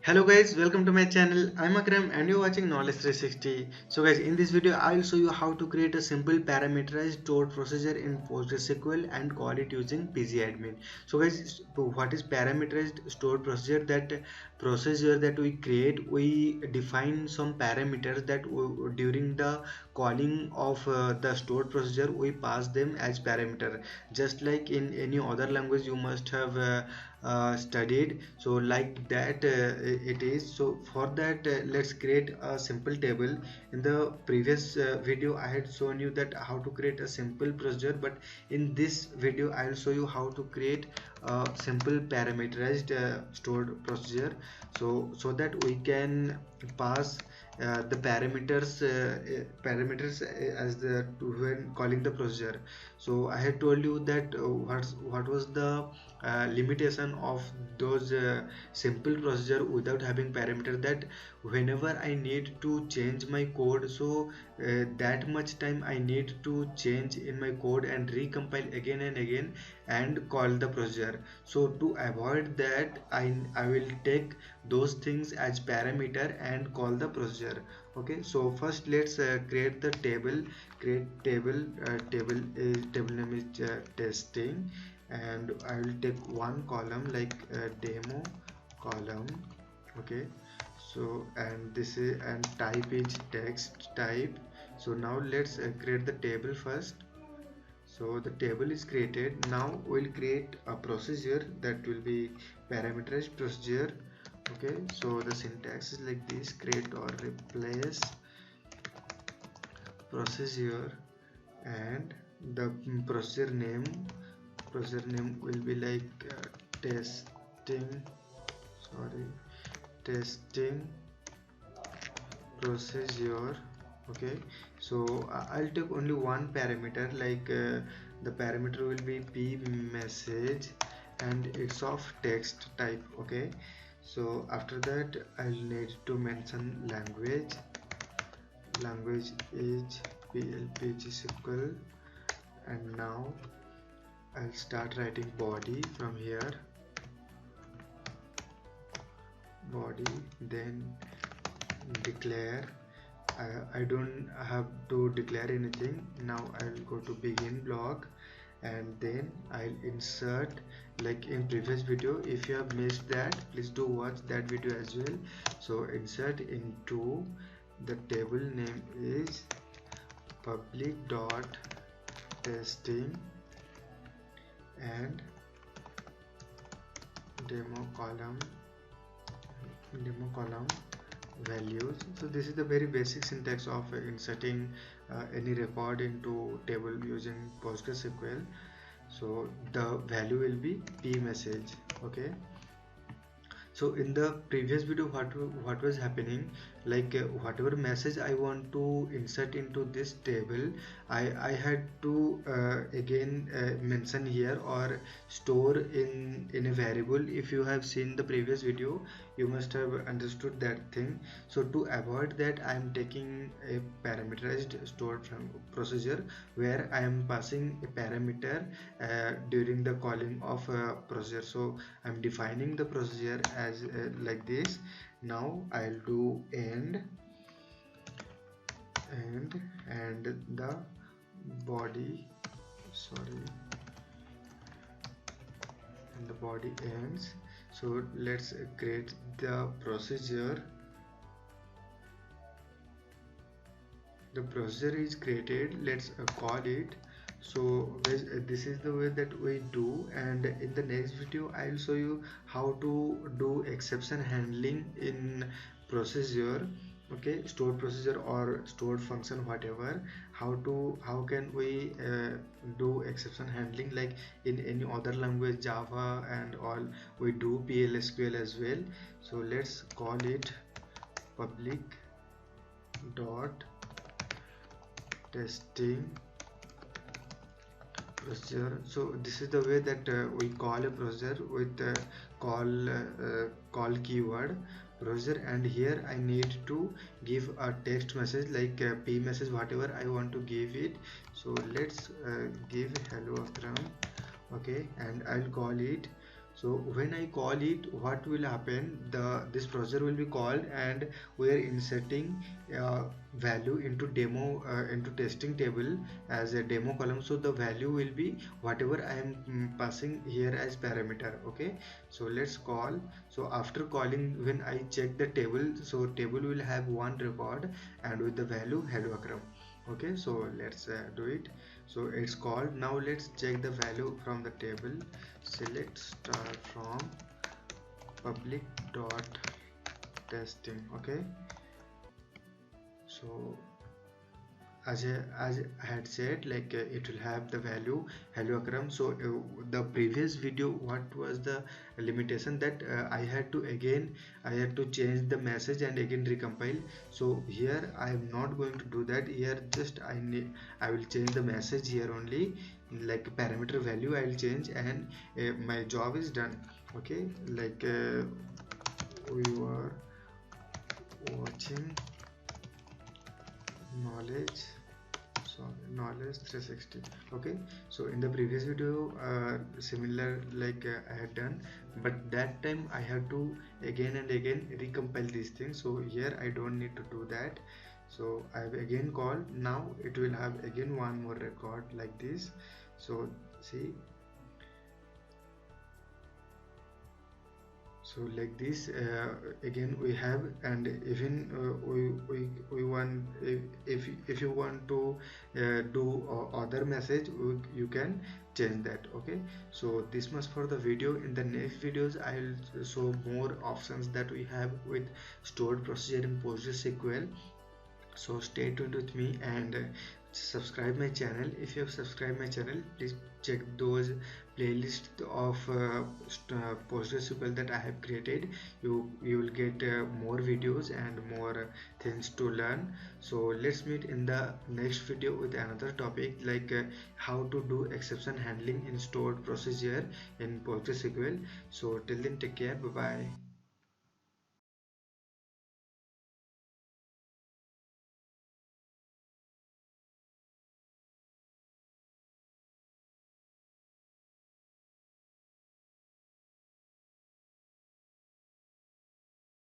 Hello guys, welcome to my channel. I'm Akram and you're watching Knowledge 360. So guys, in this video I'll show you how to create a simple parameterized stored procedure in PostgreSQL and call it using pgadmin. So guys, what is parameterized stored procedure? That procedure that we create, we define some parameters that during the calling of the stored procedure we pass them as parameter, just like in any other language you must have studied. So like that it is. So for that let's create a simple table. In the previous video I had shown you that how to create a simple procedure, but in this video I'll show you how to create a simple parameterized stored procedure, so that we can pass the parameters as the when calling the procedure. So I had told you that what was the limitation of those simple procedure without having parameter, that whenever I need to change my code, so that much time I need to change in my code and recompile again and again and call the procedure. So to avoid that, I will take those things as parameter and call the procedure. Okay, so first let's create the table. Create table. Table name is testing, and I will take one column like demo column. Okay, so and this is, and type is text type. So now let's create the table first. So the table is created. Now we'll create a procedure that will be parameterized procedure. Okay, so the syntax is like this: create or replace procedure, and the procedure name will be like testing sorry testing procedure. Okay, so I'll take only one parameter, like the parameter will be p message and it's of text type. Okay, so after that I'll need to mention language is PLPG and now I'll start writing body from here, body, then declare. I don't have to declare anything. Now I'll go to begin block, and then I'll insert, like in previous video. If you have missed that, please do watch that video as well. So insert into the table name is public dot testing and demo column values. So this is the very basic syntax of inserting any record into table using PostgreSQL. So the value will be p message. Okay, so in the previous video what was happening, like whatever message I want to insert into this table, I had to again mention here or store in a variable. If you have seen the previous video, you must have understood that thing. So to avoid that, I am taking a parameterized stored procedure where I am passing a parameter during the calling of a procedure. So I'm defining the procedure as like this. Now I'll do end and the body and the body ends. So let's create the procedure. The procedure is created. Let's call it. So guys, this is the way that we do, and in the next video I'll show you how to do exception handling in procedure. Okay, stored procedure or stored function, whatever, how can we do exception handling, like in any other language, Java and all, we do PLSQL as well. So let's call it public dot testing procedure. So this is the way that we call a procedure with call keyword procedure, and here I need to give a text message like p message, whatever I want to give it. So let's give hello Akram. Okay, and I'll call it. So when I call it, what will happen, this procedure will be called, and we are inserting value into demo into testing table as a demo column. So the value will be whatever I am passing here as parameter. Okay, so let's call. So after calling, when I check the table, so table will have one record and with the value Hello Akram. Okay, so let's do it. So it's called. Now let's check the value from the table. Select star from public dot testing. Okay, so as I had said, like it will have the value Hello Akram. So the previous video, what was the limitation, that I had to change the message and again recompile. So here I am not going to do that. Here just I will change the message here only, like parameter value I will change, and my job is done. Okay, like we were watching knowledge, knowledge 360. Okay, so in the previous video similar like I had done, but that time I have to again and again recompile these things. So here I don't need to do that. So I have again called. Now it will have again one more record like this. So see, so like this again we have, and even we want, if you want to do other message, you can change that. Okay, so this much for the video. In the next videos I'll show more options that we have with stored procedure in PostgreSQL. So stay tuned with me, and subscribe my channel. If you have subscribed my channel, please check those playlists of PostgreSQL that I have created. You will get more videos and more things to learn. So let's meet in the next video with another topic, like how to do exception handling in stored procedure in PostgreSQL. So till then, take care. Bye bye.